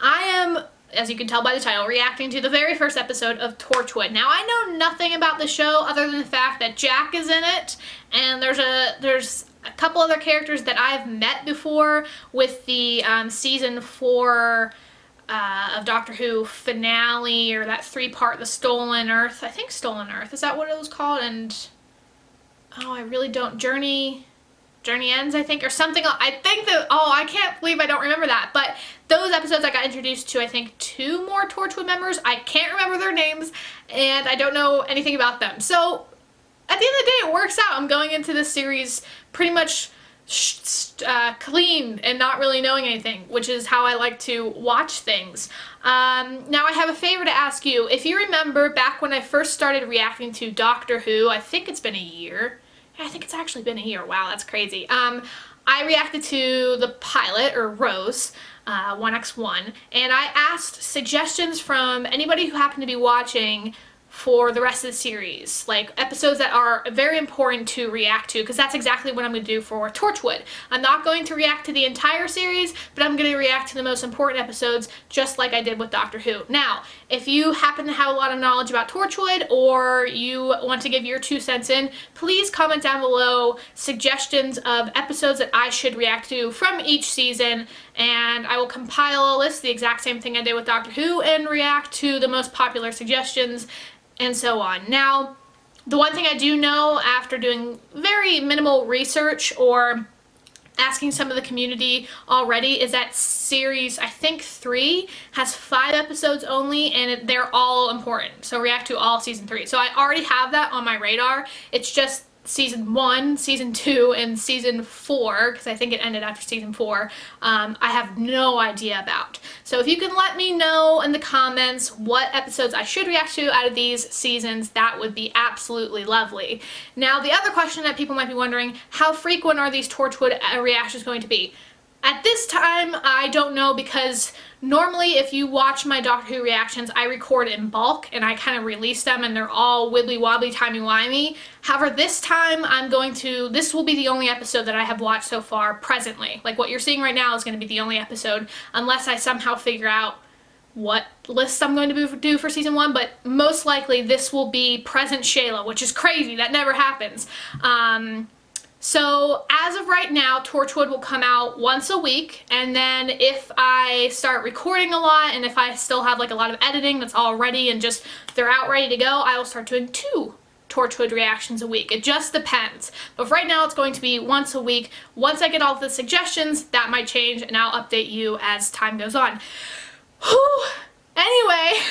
I am, as you can tell by the title, reacting to the very first episode of Torchwood. Now, I know nothing about the show other than the fact that Jack is in it, and there's a couple other characters that I've met before with the season 4 of Doctor Who finale, or that 3-part, The Stolen Earth. I think Stolen Earth, is that what it was called? And, oh, I really don't, Journey Ends, I think, or something. I think that, oh, I can't believe I don't remember that. But those episodes I got introduced to, I think, 2 more Torchwood members. I can't remember their names, and I don't know anything about them. So, at the end of the day, it works out. I'm going into this series pretty much clean and not really knowing anything, which is how I like to watch things. Now I have a favor to ask you. If you remember back when I first started reacting to Doctor Who, I think it's been a year. I think it's actually been a year. Wow, that's crazy. I reacted to the pilot, or Rose, 1x1, and I asked suggestions from anybody who happened to be watching for the rest of the series, like episodes that are very important to react to, because that's exactly what I'm going to do for Torchwood. I'm not going to react to the entire series, but I'm going to react to the most important episodes, just like I did with Doctor Who. Now, if you happen to have a lot of knowledge about Torchwood, or you want to give your 2 cents in, please comment down below suggestions of episodes that I should react to from each season, and I will compile a list, the exact same thing I did with Doctor Who, and react to the most popular suggestions, and so on. Now, the one thing I do know after doing very minimal research or asking some of the community already is that series, I think 3, has 5 episodes only, and they're all important. So react to all season 3. So I already have that on my radar. It's just season 1, season 2, and season 4, because I think it ended after season 4, I have no idea about. So if you can let me know in the comments what episodes I should react to out of these seasons, that would be absolutely lovely. Now, the other question that people might be wondering, how frequent are these Torchwood reactions going to be? At this time, I don't know, because normally if you watch my Doctor Who reactions, I record in bulk and I kind of release them and they're all wibbly wobbly, timey-wimey. However, this time this will be the only episode that I have watched so far presently. Like what you're seeing right now is going to be the only episode, unless I somehow figure out what lists I'm going to do for season 1, but most likely this will be present Shayla, which is crazy. That never happens. So as of right now, Torchwood will come out once a week, and then if I start recording a lot and if I still have like a lot of editing that's all ready and just they're out ready to go, I will start doing 2 Torchwood reactions a week. It just depends. But right now it's going to be once a week. Once I get all the suggestions, that might change, and I'll update you as time goes on. Whew. Anyway,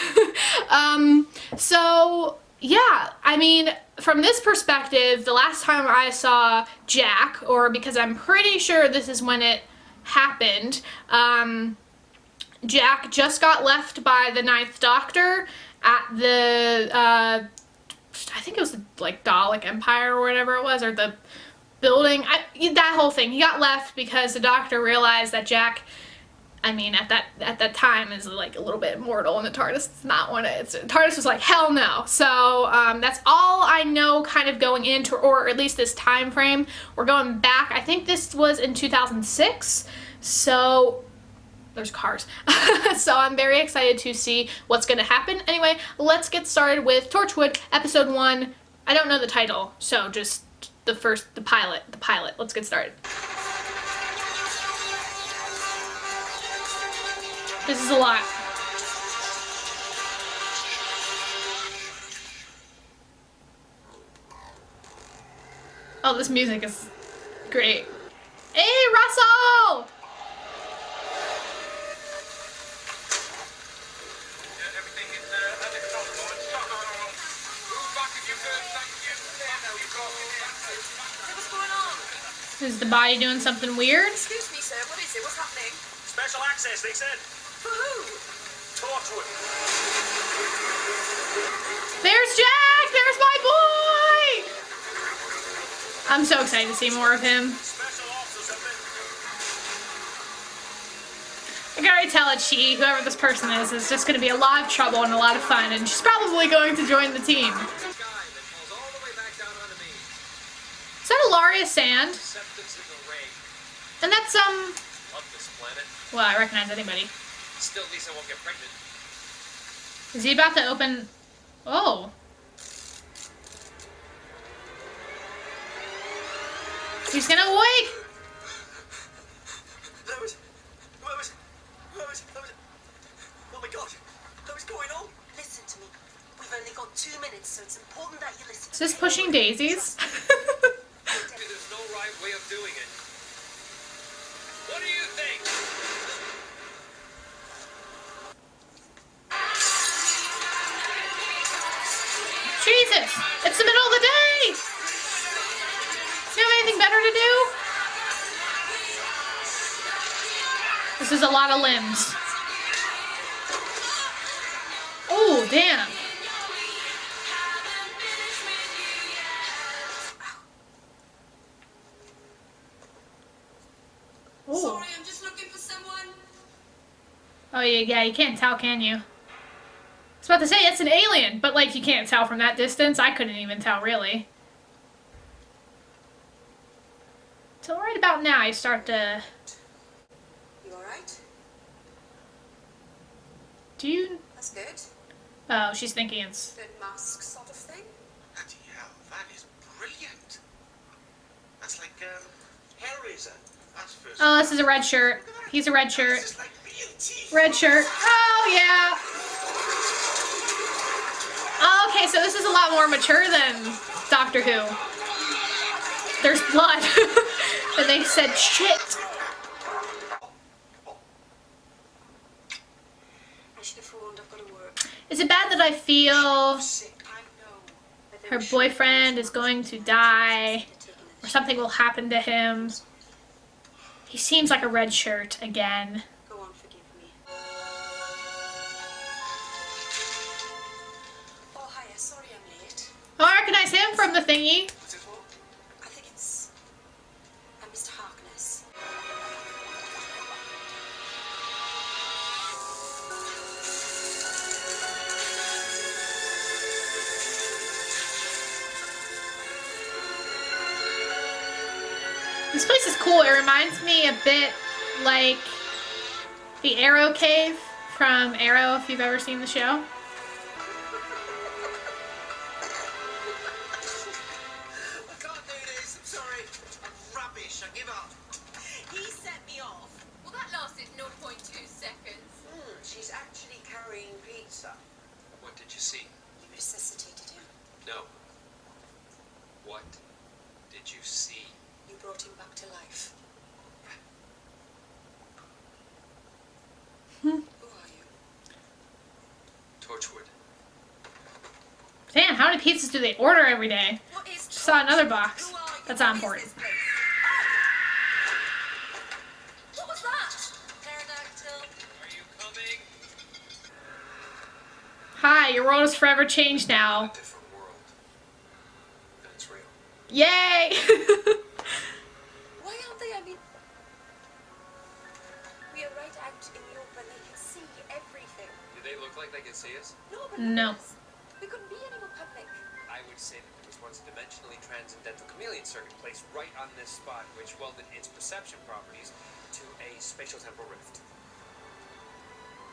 so yeah, I mean, from this perspective, the last time I saw Jack, or because I'm pretty sure this is when it happened, Jack just got left by the 9th Doctor at the, I think it was the, like, Dalek Empire or whatever it was, or the building, that whole thing. He got left because the Doctor realized that Jack, I mean, at that time is like a little bit immortal, and the TARDIS is not one of it. TARDIS was like, hell no. So that's all I know kind of going into, or at least this time frame. We're going back, I think this was in 2006, so there's cars. So I'm very excited to see what's going to happen. Anyway, let's get started with Torchwood, episode 1. I don't know the title, so just the pilot. Let's get started. This is a lot. Oh, this music is great. Hey, Russell! Everything is under control. What's going on? Is the body doing something weird? Excuse me, sir. What is it? What's happening? Special access, they said. For who? Torchwood. There's Jack! There's my boy! I'm so excited to see more of him. Special ops or something. I can already tell that whoever this person is just going to be a lot of trouble and a lot of fun, and she's probably going to join the team. Is that Ilaria Sand? And that's, Love this planet. well, I recognize anybody. Still, Lisa won't get pregnant. Is he about to open? Oh. He's gonna wake. Lois! Oh my God! What's going on? Listen to me. We've only got 2 minutes, so it's important that you listen. Is this pushing daisies? There's no right way of doing it. What do you think? Jesus! It's the middle of the day! Do you have anything better to do? This is a lot of limbs. Oh, damn. Oh. Sorry, I'm just looking for someone. Oh, yeah, you can't tell, can you? I was about to say, it's an alien, but, like, you can't tell from that distance. I couldn't even tell, really. Till right about now, I start to... You alright? Do you... That's good. Oh, she's thinking it's... Good mask sort of thing. Bloody hell, that is brilliant. That's like, Hellraiser. That's first. Oh, this is a red shirt. He's a red shirt. This is like beauty. Red shirt. Oh, yeah. Oh, okay, so this is a lot more mature than Doctor Who. There's blood. And they said shit. I should have forewarned, I've got to work. Is it bad that I feel Sick, I know. But they her were sure boyfriend is going to die, they're taking it. or something will happen to him? He seems like a red shirt again. Go on, forgive me. Oh, hiya, sorry I'm late. Oh, I recognize him from the thingy. What's it for? I think it's... Mr. Harkness. This place is cool. It reminds me a bit like the Arrow Cave from Arrow, if you've ever seen the show. I can't do this. I'm sorry. I'm rubbish. I give up. He set me off. Well, that lasted 0.2 seconds. She's actually carrying pizza. What did you see? You resuscitated him. No. What did you see? You brought him back to life. Who are you? Torchwood. Damn, how many pizzas do they order every day? What is Just saw another box. Who are you? That's not What is important. this place? What was that? Pterodactyl. Are you coming? Hi, your world is forever changed now. A different world. And it's real. Yay! Why aren't they? I mean, we are right out in the open. They can see everything. Do they look like they can see us? No, but No. look at us. We couldn't be any more public. I would say that there was once a dimensionally transcendental chameleon circuit placed right on this spot, which welded its perception properties to a spatial-temporal rift.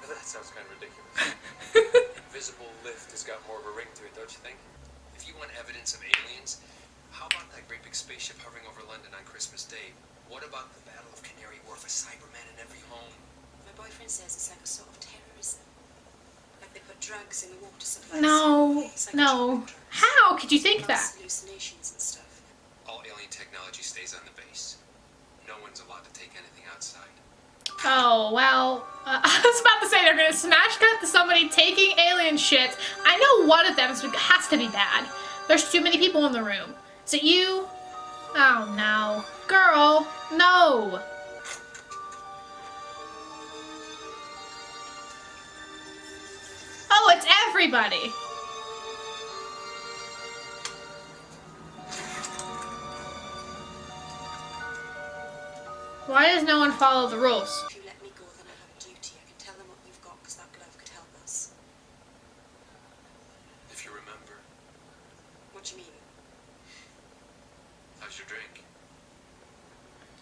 Now, that sounds kind of ridiculous. Invisible lift has got more of a ring to it, don't you think? If you want evidence of aliens, how about that great big spaceship hovering over London on Christmas Day? What about the Battle of Canary Wharf, a Cyberman in every home? My boyfriend says it's like a sort of terrorism. Like they put drugs in the water supplies. No, It's like no. drugs. How could you think Mass that? hallucinations and stuff. All alien technology stays on the base. No one's allowed to take anything outside. Oh, well, I was about to say they're gonna smash cut to somebody taking alien shit. I know one of them has to be bad. There's too many people in the room. Is it you? Oh, no. Girl, no. Oh, it's everybody. Why does no one follow the rules? If you let me go, then I have a duty. I can tell them what you've got because that glove could help us. If you remember, What do you mean? how's your drink?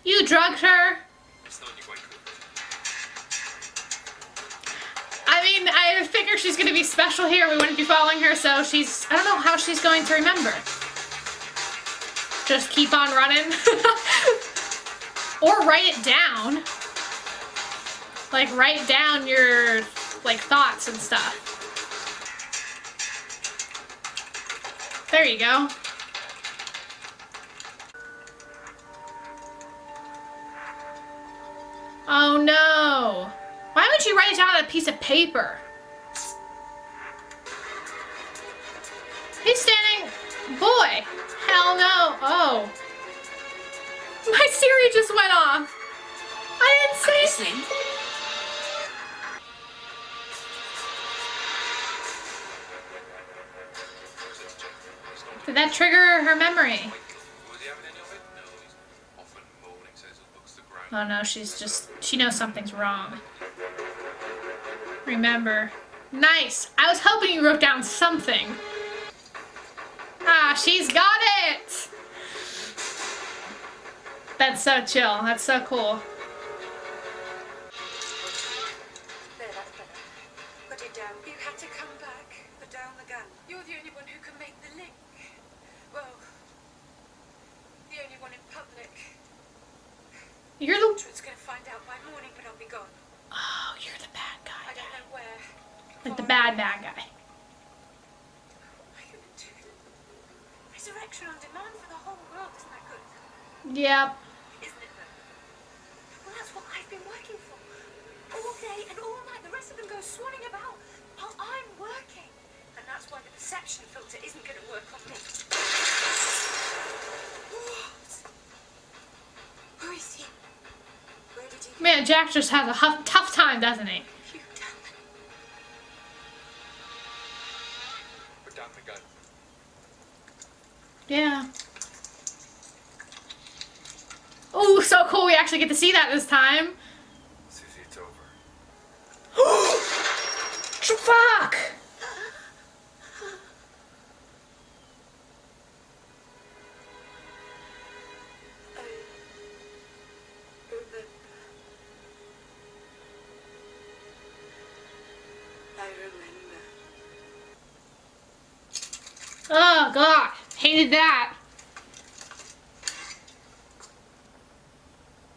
You drugged her. It's the one you quite cool. mean, I figure she's going to be special here. We wouldn't be following her, so she's... I don't know how she's going to remember. Just keep on running. Or write it down. Like, write down your, like, thoughts and stuff. There you go. Oh no! Why would you write it down on a piece of paper? He's standing... Boy! Hell no! Oh. My Siri just went off. I didn't say... Listening. Did that trigger her memory? Oh no, she's just... She knows something's wrong. Remember. Nice! I was hoping you wrote down something. Ah, she's got it! That's so chill. That's so cool. There, that's better. Put it down. You had to come back. Put down the gun. You're the only one who can make the link. Well, the only one in public. You're the... Torchwood's gonna find out by morning, but I'll be gone. Oh, you're the bad I guy. don't know where. Like the bad guy. What am I gonna do? Resurrection on demand for the whole world. Isn't that good? Yep. Isn't it though? Well, that's what I've been working for. All day and all night. The rest of them go swanning about while I'm working. And that's why the perception filter isn't going to work on me. What? Who is he? Where did he go? Man, Jack just has a tough time, doesn't he? You tell me. Put down the gun. Yeah. Oh, so cool. We actually get to see that this time. Susie, it's over. Fuck! I remember. Oh, God. Hated that.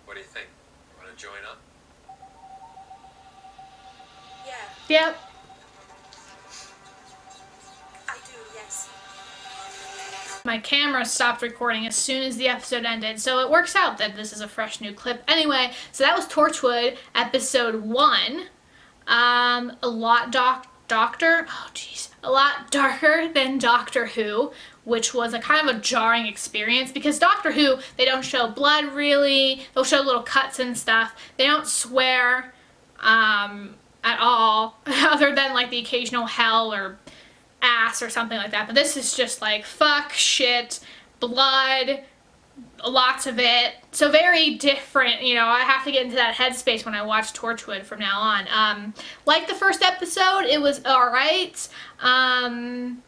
What do you think? Want to join up? Yeah, Yep. I do, yes. My camera stopped recording as soon as the episode ended, so it works out that this is a fresh new clip. Anyway, so that was Torchwood, episode 1. A lot a lot darker than Doctor Who, which was a kind of a jarring experience because Doctor Who, they don't show blood really, they'll show little cuts and stuff. They don't swear at all, other than like the occasional hell or ass or something like that. But this is just like fuck, shit, blood, lots of it. So very different, you know. I have to get into that headspace when I watch Torchwood from now on. Like the first episode, it was alright. I'm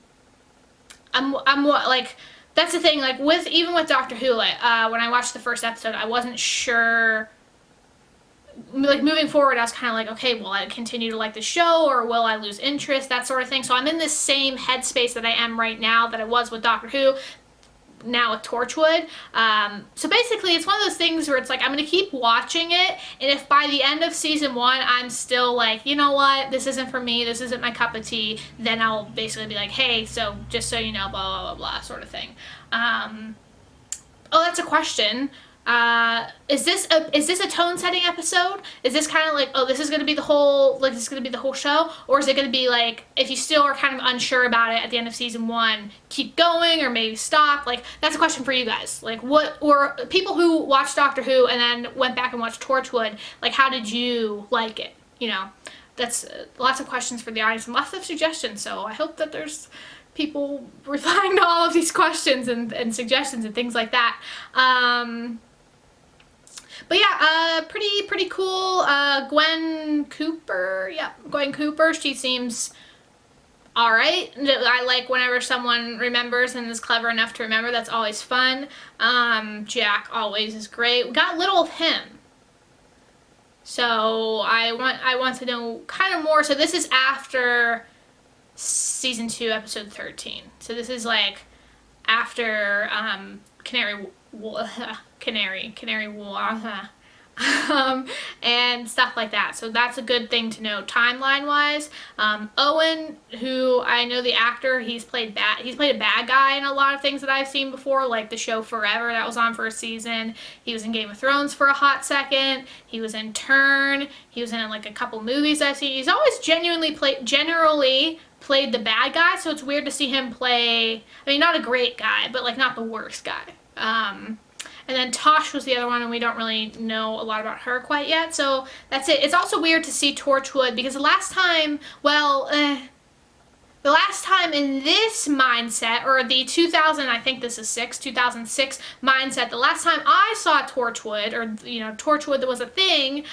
like, that's the thing, like even with Doctor Who, like when I watched the first episode, I wasn't sure, like moving forward, I was kind of like, okay, will I continue to like the show or will I lose interest, that sort of thing. So I'm in this same headspace that I am right now that I was with Doctor Who, now with Torchwood. So basically it's one of those things where it's like I'm gonna keep watching it, and if by the end of season 1 I'm still like, you know what, this isn't for me, this isn't my cup of tea, then I'll basically be like, hey, so just so you know, blah blah blah blah, sort of thing. Oh, that's a question. Is this a tone setting episode? Is this kind of like, oh, this is gonna be the whole, like, this is gonna be the whole show? Or is it gonna be like, if you still are kind of unsure about it at the end of season 1, keep going or maybe stop? Like, that's a question for you guys. Like, what, or people who watched Doctor Who and then went back and watched Torchwood, like, how did you like it? You know, that's lots of questions for the audience and lots of suggestions. So I hope that there's people replying to all of these questions and suggestions and things like that. But yeah, pretty cool. Gwen Cooper, yeah, Gwen Cooper, she seems alright. I like whenever someone remembers and is clever enough to remember, that's always fun. Jack always is great. We got little of him. So I want to know kind of more. So this is after season 2, episode 13. So this is like after Canary and stuff like that. So that's a good thing to know timeline wise. Owen, who I know the actor, he's played a bad guy in a lot of things that I've seen before, like the show Forever that was on for a season. He was in Game of Thrones for a hot second. He was in Turn. He was in like a couple movies I've seen. He's always generally played the bad guy, so it's weird to see him play, I mean, not a great guy, but like not the worst guy. And then Tosh was the other one, and we don't really know a lot about her quite yet, so that's it. It's also weird to see Torchwood, because the last time, the last time in this mindset, or the 2006 mindset, the last time I saw Torchwood, or, you know, Torchwood that was a thing,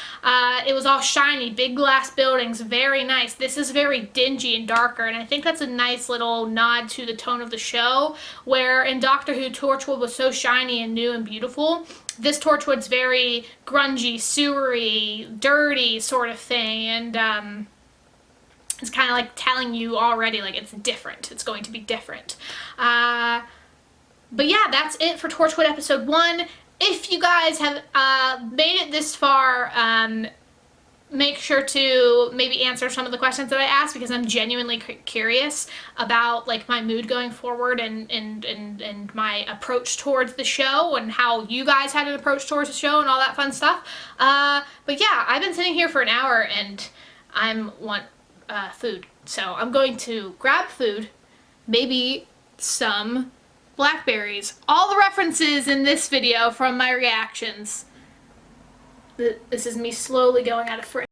it was all shiny, big glass buildings, very nice. This is very dingy and darker, and I think that's a nice little nod to the tone of the show, where in Doctor Who, Torchwood was so shiny and new and beautiful. This Torchwood's very grungy, sewery, dirty sort of thing, and, it's kind of like telling you already, like, it's different. It's going to be different. But yeah, that's it for Torchwood episode 1. If you guys have made it this far, make sure to maybe answer some of the questions that I asked, because I'm genuinely curious about, like, my mood going forward and my approach towards the show, and how you guys had an approach towards the show and all that fun stuff. But yeah, I've been sitting here for an hour and I want food. So I'm going to grab food, maybe some blackberries. All the references in this video from my reactions. This is me slowly going out of frame.